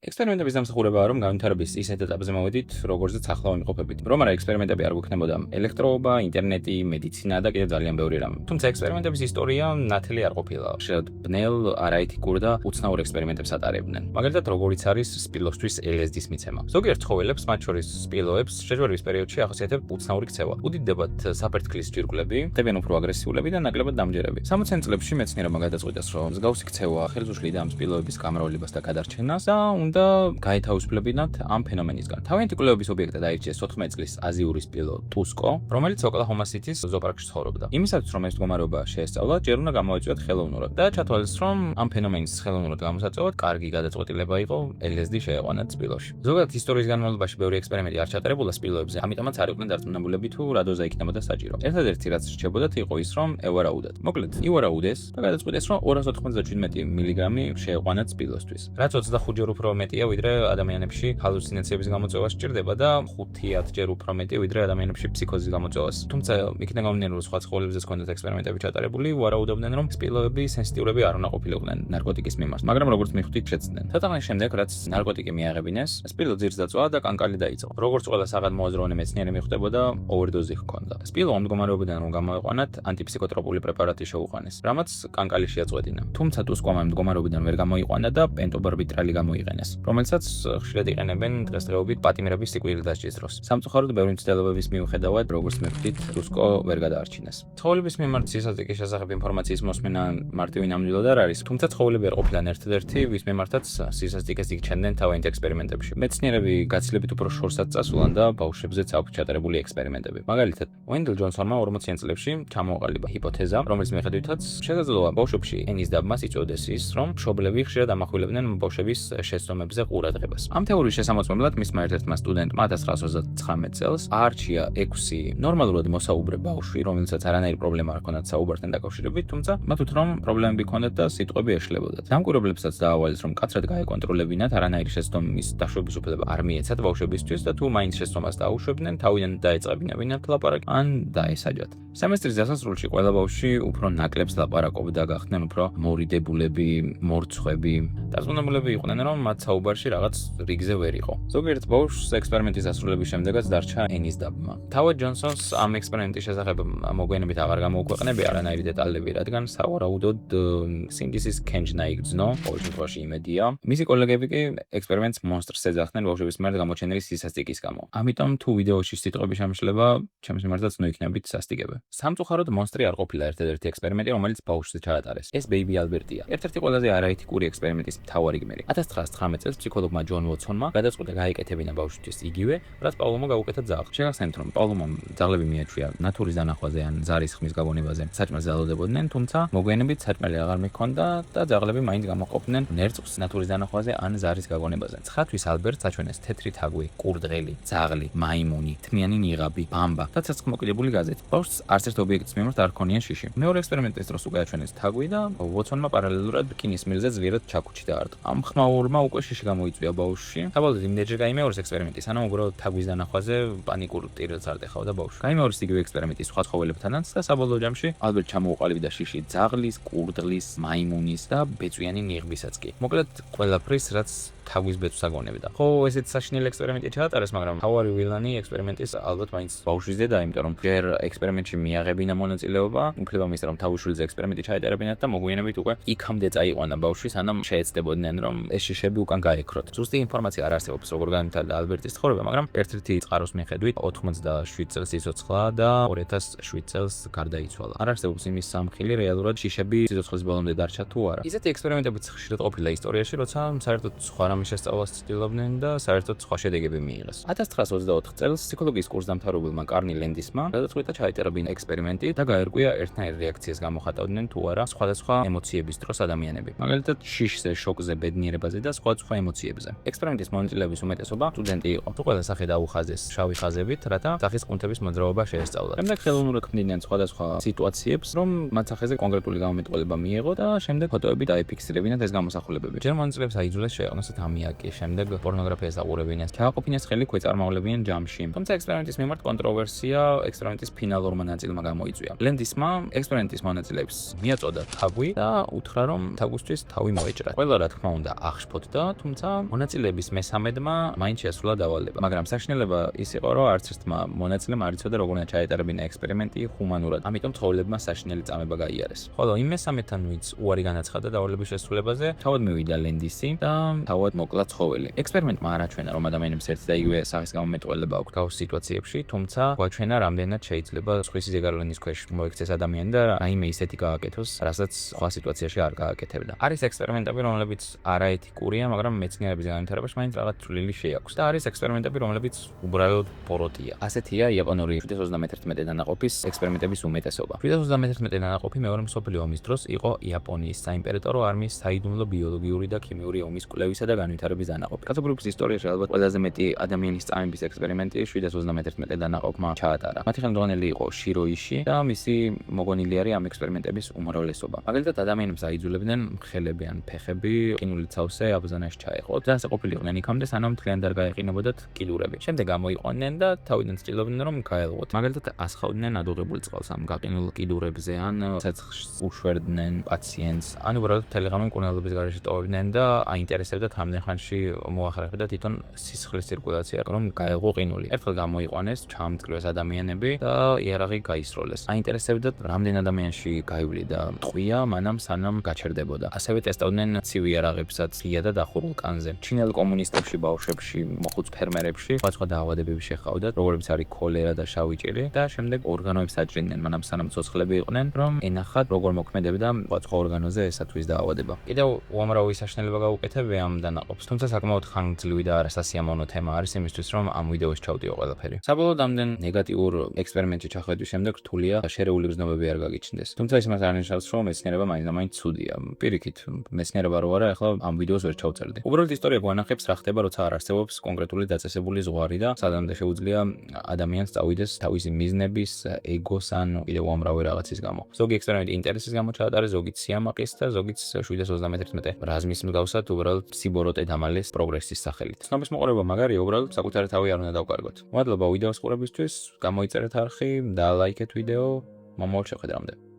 ექსპერიმენტების დამსახურებაა, რომ განვითარების ისეთ ეტაპზე მოვედით, როგორზეც ახლა ვიმყოფებით. რომ არა ექსპერიმენტები არ გვექნებოდა ელექტროობა, ინტერნეტი, მედიცინა და კიდევ ძალიან ბევრი რამ. თუმცა ექსპერიმენტების ისტორია ნათელი არ ყოფილა. ხშირად ბნელ, არაეთიკურ და უცნაურ ექსპერიმენტებს ატარებდნენ. მაგალითად, როგორიც არის სპილოსთვის LSD-ის მიცემა. ზოგიერთ ცხოველებს, მათ შორის სპილოებს, შეჯვარების პერიოდში ახასიათებთ უცნაური ქცევა. უდიდებათ საფერთხლის ჯირკვლები, ხდებიან უფრო აგრესიულები და ნაკლებად დამჯერები. 60 წლებში მეცნიერებმა გადაწყვიტეს, რომ მსგავსი ქცევა ხელს უშლიდა ამ სპილოების გამრავლებას და გადარჩენას და უნდა გაეთავისუფლებინათ ამ ფენომენისგან. თავიანთი კვლევების ობიექტად აირჩიეს 14 წლის აზიური სპილო ტუსკო, რომელიც ოკლაჰომა სიტის ზოოპარკში ცხოვრობდა. იმისათვის, რომ ეს მდგომარეობა შეესწავლათ, ჯერ უნდა გამოეწვიათ ხელოვნურად და ჩათვალეს, რომ ამ ფენომენის ხელოვნურად გამოსაწვევად კარგი გადაწყვეტილება იყო LSD შეეყვანათ სპილოში. ზოგადად ისტორიის განმავლობაში ბევრი ექსპერიმენტი არ ჩატარებულა სპილოებზე, ამიტომაც არ იყვნენ დარწმუნებულები თუ რა დოზა იქნებოდა საჭირო. ერთადერთი რაც რჩებოდათ იყო ის, რომ ევარაუდათ. მოკლედ, ივარაუდეს და გადაწყვიტეს, რომ 297 მილიგრამი შეეყვანათ სპილოსთვის. რაც 25-ჯერ უფრო მეტია, ვიდრე ადამიანებში ჰალუცინაციების გამოწვევა სჭირდება და 5-10 ჯერ უფრო მეტია, ვიდრე ადამიანებში ფსიქოზის გამოწვევას. თუმცა იქიდან გამომდინარე, რომ სხვა ცხოველებზეც ჰქონდათ ექსპერიმენტები ჩატარებული, ვარაუდობდნენ, რომ სპილოები სენსიტიურები არ უნდა ყოფილიყვნენ ნარკოტიკის მიმართ, მაგრამ როგორც მიხვდით, შეცდნენ. ცოტაღამის შემდეგ, რაც ნარკოტიკი მიაღებინეს, სპილო ძირს დაწვა და კანკალი დაიწყო. როგორც ყველა საღად მოაზროვნე მეცნიერი მიხვდებოდა, ოვერდოზი ჰქონდა. სპილო ამ მდგომარეობიდან რომ გამოეყვანათ, ანტიფსიქოტროპული პრეპარატი შეუყვანეს, რამაც კანკალი შეაწყვეტინა. თუმცა ტუსკომ ამ მდგომარეობიდან ვერ გამოიყვანა და პენტობარბიტრალი გამოიყენეს, რომელსაც ხშირად იყენებენ დღესდღეობით პატიმრების სიკვდილით დასჯის დროს. სამწუხაროდ, ბევრი მცდელობების მიუხედავად, როგორც მიხვდით, ტუსკო ვერ გადაარჩინეს. ცხოველების მიმართ სისასტიკის შესახებ ინფორმაციის მოსმენა მარტივი ნამდვილად არ არის, თუმცა ცხოველები არ ყოფილან ერთადერთი, ვის მიმართაც სისასტიკეს იკჩენდნენ თავიანთ ექსპერიმენტებში. მეცნიერები გაცილებით უფრო შორსაც წასულან და ბავშვებზეც აქვს ჩატარებული ექსპერიმენტები. მაგალითად, ვენდელ ჯონსონმა 40-იან წლებში ჩამოაყალიბა ჰიპოთეზა, რომლის მიხედვითაც შესაძლოა ბავშვებში ენის დაბმას იწვევდეს ის, რომ მშობლები ხშირად ამახვილებდნენ ბავშვების შეცდომებზე ყურადღებას. ამ თეორიის შესამოწმებლად მისმა ერთ-ერთმა სტუდენტმა 1939 წელს აარჩია 6 ნორმალურად მოსაუბრე ბავშვი, რომელსაც არანაირი პრობლემა არ ჰქონდათ საუბართან დაკავშირებით, თუმცა მათ უთხრომ პრობლემები ჰქონდათ და სიტყვები ეშლებოდათ. დამკვირვებლებსაც დაავალეს, რომ მკაცრად გაეკონტროლებინათ, არანაირი შეცდომის დაშვების უფლება არ მიეცათ ბავშვებისთვის და თუ მაინც შეცდომას დაუშვებდნენ, თავიდან დაეწებინებინათ ლაპარაკი ან დაესაჯათ. სემესტრის დასასრულში ყველა ბავშვი უფრო ნაკლებს ლაპარაკობდა, გახდნენ უფრო მორიდებულები, მორცხვები. დარწმუნებულები იყვნენ, რომ მათ საუბარში რაღაც რიგზე ვერ იყო. ზოგიერთ ბავშვს ექსპერიმენტის დასრულების შემდეგაც დარჩა ენის დაბმა. თავად ჯონსონს ამ ექსპერიმენტის შესახებ მოგვიანებით აღარ გამოუქვეყნებია არანაირი დეტალები, რადგან სავარაუდოდ სინდისის კენჯნა იგრძნო, ყოველ შემთხვევაში იმედია. მისი კოლეგები კი ექსპერიმენტს მონსტრს ეძახდნენ ბავშვების მიმართ გამოჩენილი სისასტიკის გამო. ამიტომ თუ ვიდეოში სიტყვების შემშლება, ჩემს მიმართაც ნოიქნებით სასტიკები. სამწუხაროდ მონსტრი არ ყოფილა ერთადერთი ექსპერიმენტი, რომელიც ბავშვზე ჩაატარეს. ეს ბეიბი ალბერტია. ერთ-ერთი ყველაზე არაეთიკური ექსპერიმენტის მთავარი გმირი. 1919 წელს ფსიქოლოგმა ჯონ ვოტსონმა გადაწყვიტა გაეკეთებინა ბავშვისთვის იგივე, რაც პავლომმა გაუკეთა ძაღლს. შეგახსენებთ, რომ პავლომამ ძაღლები მიაჩვია ნატურის დანახვაზე ან ზარის ხმის გაგონებაზე. საჭმელს ელოდებოდნენ, თუმცა მოგვიანებით საჭმელი აღარ მიჰქონდა და ძაღლები მაინც გამოყოფდნენ ნერწყვს ნატურის დანახვაზე ან ზარის გაგონებაზე. ცხადთვის ალბერტს აჩვენეს თეთრი თაგვი, კურდღელი, ძაღლი, მაიმუნი, თმიანი ნიღაბი, ბამბა და ცეცხლმოკიდებული გაზეთი. ბავშვს არც ერთ ობიექტის მიმართ არ ჰქონია შიში. მეორე ექსპერიმენტის დროს უკვე აჩვენეს თაგვი და ვოტსონმა პარალელურად რკინის მილზე ძლიერად ჩაქუჩი დაარტყა. ამ ხმაურმა უკვე შიში გამოიწვია ბავშვში. საბოლოოდ იმდენჯერ გაიმეორეს ექსპერიმენტი, სანამ უბრალოდ თაგვის დანახვაზე პანიკურ ტირილს არ ეხავდა ბავშვი. გაიმეორეს იგივე ექსპერიმენტი სხვა ცხოველებთანაც და საბოლოო ჯამში ალბერტ ჩამოუყალიბდა შიში ძაღლის, კურდღლის, მაიმუნის და ბეწვიანი ნიღბისაც კი. მოკლედ ყველაფრის, რაც თაგვის ბეწვს აგონებდა. ხო, ესეც საშინელი ექსპერიმენტი ჩაატარეს, მაგრამ თავარი ვილანი ექსპერიმენტის ალბათ მაინც ბავშვის დედა, იმიტომ რომ ჯერ ექსპერიმენტში მიაღებინა მონაწილეობა, უფლება მისცა რომ თავიშვილზე ექსპერიმენტი ჩაეტარებინათ და მოგვიანებით უკვე იქამდე წაიყვანა ბავშვი, სანამ შეეცდებოდნენ რომ ეს შიშები უკან გაექროთ. ზუსტი ინფორმაცია არ არსებობს, როგორ განვითარდა ალბერტის ცხოვრება, მაგრამ ერთ-ერთი წყაროს მიხედვით 97 წელს იცოცხლა და 2007 წელს გარდაიცვალა. არ არსებობს იმის სამხილი რეალურად შიშები სიცოცხლის ბოლომდე დარჩა თუ არა. ისეთი ექსპერიმენტებიც ხშირად ყოფილა ისტორიაში, როცა საერთოდ სხვა რამის შესწავლას ცდილობდნენ და საერთოდ სხვა შედეგები მიიღეს. 1924 წელს ფსიქოლოგიის კურსდამთავრებულმა კარნი ლენდისმა გადაწყვიტა ჩაეტარებინა ექსპერიმენტი და გაერკვია ერთნაირ რეაქციას გამოხატავდნენ თუ არა სხვადასხვა ემოციების დროს ადამიანები. მაგალითად, შიშზე, შოკზე, ბედნიერებაზე და სხვა ემოციებზე. ექსპერიმენტის მონაწილეების უმეტესობა სტუდენტი იყო. თუ ყველა სახე დაუხაზეს შავი ხაზებით, რათა სახის კუნთების მოძრაობა შეესწავლათ. შემდეგ ხელოვნურად ქმნიდნენ სხვადასხვა სიტუაციებს, რომ მათ სახეზე კონკრეტული გამომეტყველება მიეღო და შემდეგ ფოტოები დაიფიქსირებინათ ეს გამოსახულებები. ჯერ მონაწილეებს აიძულეს შეეყნოს გამიაკი, შემდეგ პორნოგრაფიას აყურებინეს. ჩააყოფინეს ხელი ქვეწარმავლებიან ჯამში. თუმცა ექსპერიმენტის მიმართ კონტროვერსია ექსპერიმენტის ფინალურმა ნაწილმა გამოიწვია. ლენდისმა ექსპერიმენტის მონაწილეებს მიაწოდა თაგვი და უთხრა, რომ თაგვისთვის თავი მოეჭრათ. ყველა რა თქმა უნდა აღშფოთდა, თუმცა მონაწილეების მესამედმა მაინც შეასრულა დავალება. მაგრამ საშინელება ის იყო, რომ არც ერთმა მონაწილემ არ იცოდა როგორ უნდა ჩაეტარებინა ექსპერიმენტი ხუმანურად. ამიტომ ცხოველებმა საშინელი წამება გაიარეს. ხოლო იმ მესამედთან, ვინც უარი განაცხადა დავალების შესრულებაზე, თავად მივიდა ლენდისი და თავად მოკლა ცხოველი. ექსპერიმენტმა არაჩვენა, რომ ადამიანებს ერთი და იგივე სახის გამომეტყველება აქვს გავს სიტუაციებში, თუმცა გვაჩვენა, რამდენად შეიძლება სხვისი ზეგავლენის ქვეშ მოექცეს ადამიანი და რაიმე ისეთი გააკეთოს, რასაც სხვა სიტუაციაში არ გააკეთებდა. არის ექსპერიმენტები, რომლებიც არაეთიკურია, მაგრამ მეცნიერების განვითარებაში მაინც რაღაც წვლილი შეაქვს და არის ექსპერიმენტები, რომლებიც უბრალოდ ბოროტია. ასეთია იაპონური 751 დანაყოფის ექსპერიმენტების უმეტესობა. 751 დანაყოფი მეორე მსოფლიო ომის დროს იყო იაპონიის საიმპერატორო არმიის საიდუმლო ბიოლოგიური და ქიმიური ომის კვლევისა და განვითარების დანაყოფი. კაცობრიობის ისტორიაში ალბათ ყველაზე მეტი ადამიანის წამების ექსპერიმენტი 751 დანაყოფმა ჩაატარა. მათი ხელმძღვანელი იყო შიროიში და მისი მოგონილი არის ამ ექსპერიმენტების უმრავლესობა. მაგალითად, ადამიანებს აიძულებდნენ ხელები ან ფეხები ყინულით სავსე აბზანაში ჩაეყოთ და ასე ყოფილიყვნენ იქამდე, სანამ მთლიანად არ გაეყინებოდათ კიდურები. შემდეგ გამოიყვანდნენ და თავიდან ცდილობდნენ, რომ გაელღოთ. მაგალითად, ასხავდნენ ადუღებულ წყალს ამ გაყინულ კიდურებზე ან ცეცხლს უშვერდნენ პაციენტს. ან უბრალოდ მთელი ღამე მკურნალობის გარეშე ტოვებდნენ და აინტერესებდათ რამდენ ხანში მოახერხებდა თვითონ სისხლის ცირკულაცია, რომ გაელღო ყინული. ერთხელ გამოიყვანეს, ჩაამტკრივეს ადამიანები და იარაღი გაისროლეს. აინტერესებდათ რამდენ ადამიანში გაივლიდა ტყვია, მანამ სანამ გაჩერდებოდა. ასევე ტესტავდნენ ცივ იარაღებსაც ღია და დახურულ კანზე. ჩინელ კომუნისტებში, ბავშვებში, მოხუც ფერმერებში სხვა დაავადებები შეჰყავდათ, როგორებიც არის ქოლერა და შავი ჭირი და შემდეგ ორგანოებს აჭრიდნენ, მანამ სანამ ცოცხლები იყვნენ, რომ ენახათ როგორ მოქმედებდა სხვა ორგანოზე ესათვის დაავადება. კიდევ უამრავი საშინელება გაუკეთებია ამ დანაყოფს, თუმცა საკმაოდ ხანგრძლივი და არასასიამოვნო თემა არის იმისთვის, რომ ამ ვიდეოში ჩავდიო ყველაფერი. საბოლოოდ ამდენ ნეგატიურ ექსპერიმენტში ჩახედვის შემდეგ რთულია შერეული გრძნობები არ გაგიჩნდეს. თუმცა ის მას არ ნიშნავს, რომ მეცნიერება მაინც და მაინც ცუდია. პირიქით, მეცნიერება რო არა, ახლა ამ ვიდეოს ვერ ჩავწერდი. უბრალოდ ისტორია გვანახებს რა ხდება, როცა არ არსებობს კონკრეტული დაწესებული ზღვარი და სადამდე შეუძლია ადამიანს წავიდეს თავისი მიზნების, ეგოს ან კიდევ უამრავი რაღაცის გამო. ზოგი ექსპერიმენტი ინტერესის გამო ჩაატარეს, ზოგიც სიამაყის და ზოგიც 751 რაზმის მსგავსად უბრალოდ სიბოროტე დამალეს პროგრესის სახელით. ცნობის მოყოლება მაგარია, უბრალოდ საკუთარი თავი არ უნდა დავკარგოთ. მადლობა ვიდეოს ყურებისთვის, გამოიწერეთ არხი, დაალაიქეთ ვიდეო, მომავალ შეხვედრამდე.